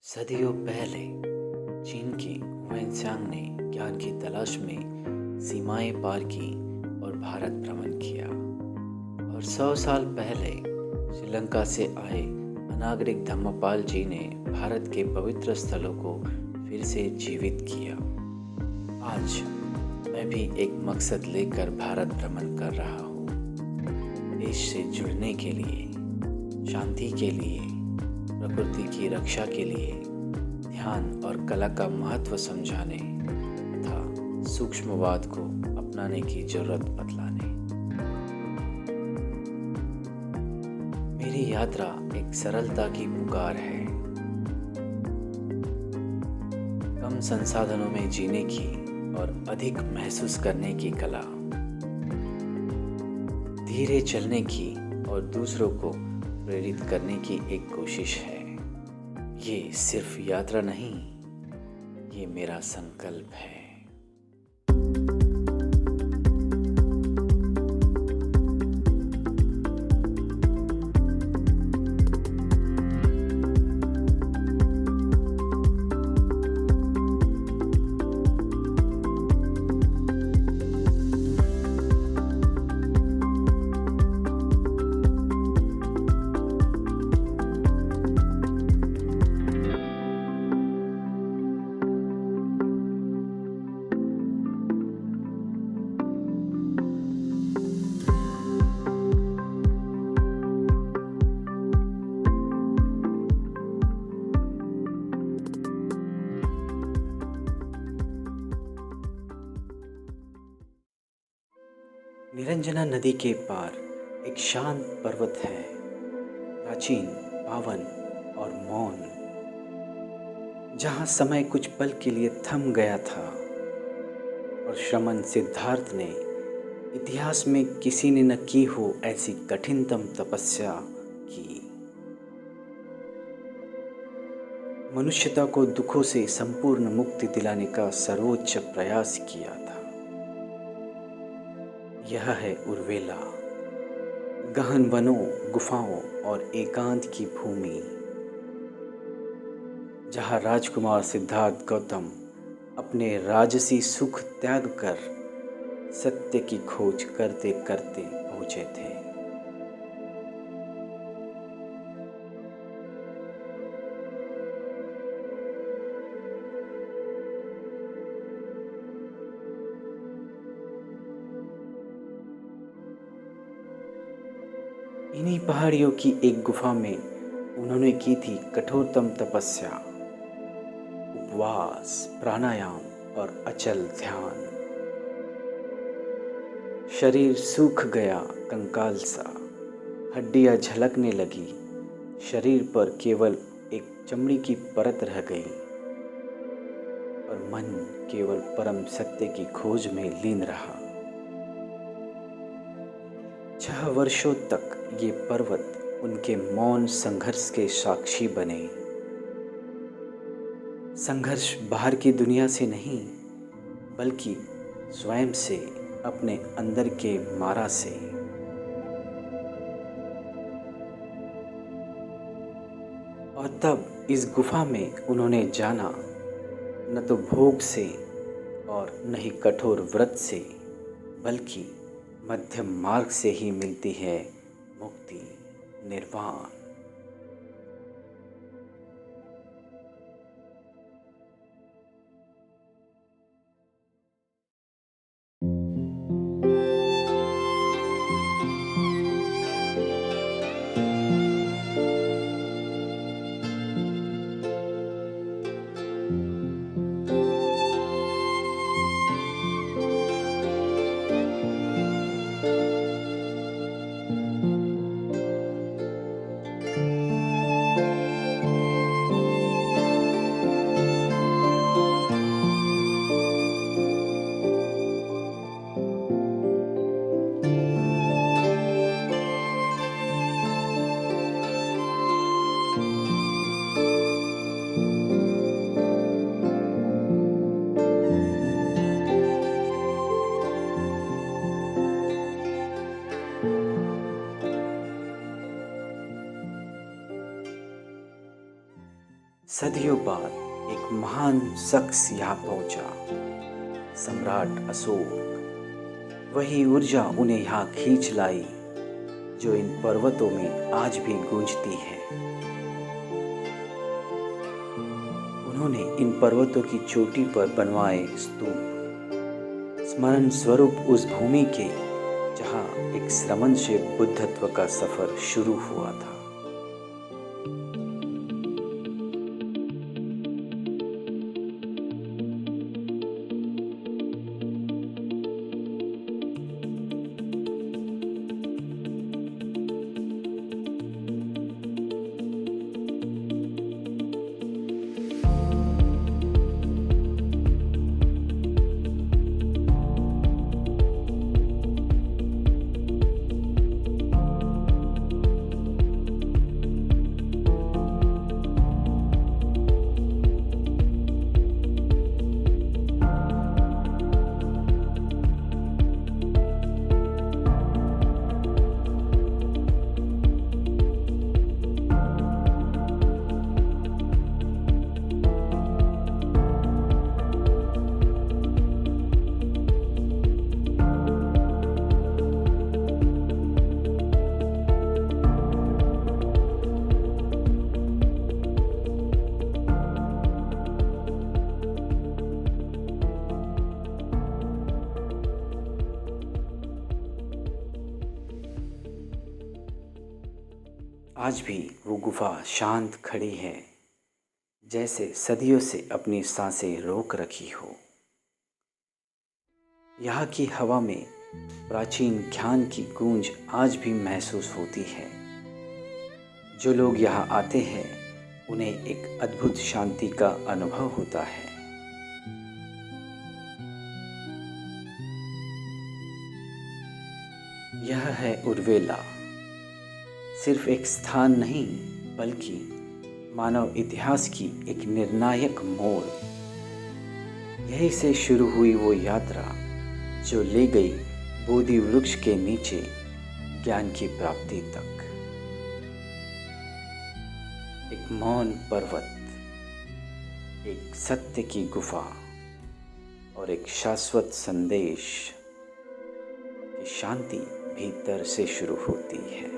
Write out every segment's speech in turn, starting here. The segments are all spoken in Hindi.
सदियों पहले चीन की वेनसांग ने ज्ञान की तलाश में सीमाएं पार की और भारत भ्रमण किया। और 100 साल पहले श्रीलंका से आए अनागरिक धम्मपाल जी ने भारत के पवित्र स्थलों को फिर से जीवित किया। आज मैं भी एक मकसद लेकर भारत भ्रमण कर रहा हूँ, देश से जुड़ने के लिए, शांति के लिए, प्रकृति की रक्षा के लिए, ध्यान और कला का महत्व समझाने तथा सूक्ष्मवाद को अपनाने की जरूरत बतलाने। मेरी यात्रा एक सरलता की पुकार है, कम संसाधनों में जीने की और अधिक महसूस करने की कला, धीरे चलने की और दूसरों को प्रेरित करने की एक कोशिश है। ये सिर्फ यात्रा नहीं, ये मेरा संकल्प है। निरंजना नदी के पार एक शांत पर्वत है, प्राचीन, पावन और मौन, जहाँ समय कुछ पल के लिए थम गया था और श्रमण सिद्धार्थ ने इतिहास में किसी ने न की हो ऐसी कठिनतम तपस्या की। मनुष्यता को दुखों से संपूर्ण मुक्ति दिलाने का सर्वोच्च प्रयास किया था। यह है उर्वेला, गहन वनों, गुफाओं और एकांत की भूमि, जहाँ राजकुमार सिद्धार्थ गौतम अपने राजसी सुख त्याग कर सत्य की खोज करते करते पहुँचे थे। इन्हीं पहाड़ियों की एक गुफा में उन्होंने की थी कठोरतम तपस्या, उपवास, प्राणायाम और अचल ध्यान। शरीर सूख गया कंकाल सा, हड्डियां झलकने लगी, शरीर पर केवल एक चमड़ी की परत रह गई और मन केवल परम सत्य की खोज में लीन रहा। 6 वर्षों तक ये पर्वत उनके मौन संघर्ष के साक्षी बने। संघर्ष बाहर की दुनिया से नहीं, बल्कि स्वयं से, अपने अंदर के मारा से। और तब इस गुफा में उन्होंने जाना, न तो भोग से और न ही कठोर व्रत से, बल्कि मध्यम मार्ग से ही मिलती है मुक्ति, निर्वाण। सदियों बाद एक महान शख्स यहाँ पहुंचा, सम्राट अशोक। वही ऊर्जा उन्हें यहाँ खींच लाई जो इन पर्वतों में आज भी गूंजती है। उन्होंने इन पर्वतों की चोटी पर बनवाए स्तूप, स्मरण स्वरूप उस भूमि के जहाँ एक श्रमण से बुद्धत्व का सफर शुरू हुआ था। आज भी वो गुफा शांत खड़ी है, जैसे सदियों से अपनी सांसें रोक रखी हो। यहाँ की हवा में प्राचीन ज्ञान की गूंज आज भी महसूस होती है। जो लोग यहाँ आते हैं उन्हें एक अद्भुत शांति का अनुभव होता है। यह है उर्वेला, सिर्फ एक स्थान नहीं बल्कि मानव इतिहास की एक निर्णायक मोड़। यहीं से शुरू हुई वो यात्रा जो ले गई बोधि वृक्ष के नीचे ज्ञान की प्राप्ति तक। एक मौन पर्वत, एक सत्य की गुफा और एक शाश्वत संदेश कि शांति भीतर से शुरू होती है।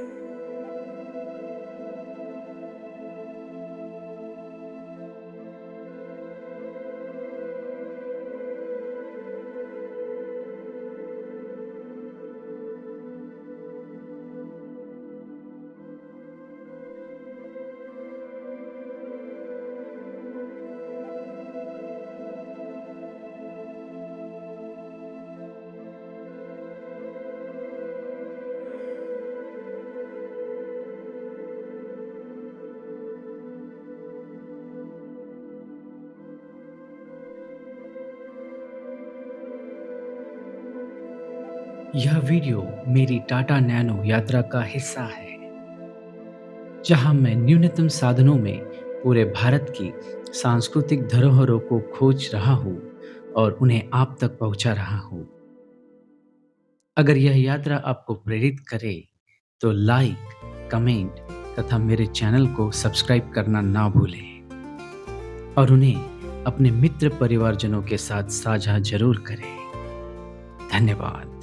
यह वीडियो मेरी टाटा नैनो यात्रा का हिस्सा है, जहां मैं न्यूनतम साधनों में पूरे भारत की सांस्कृतिक धरोहरों को खोज रहा हूं और उन्हें आप तक पहुंचा रहा हूं। अगर यह यात्रा आपको प्रेरित करे तो लाइक, कमेंट तथा मेरे चैनल को सब्सक्राइब करना ना भूलें और उन्हें अपने मित्र परिवारजनों के साथ साझा जरूर करें। धन्यवाद।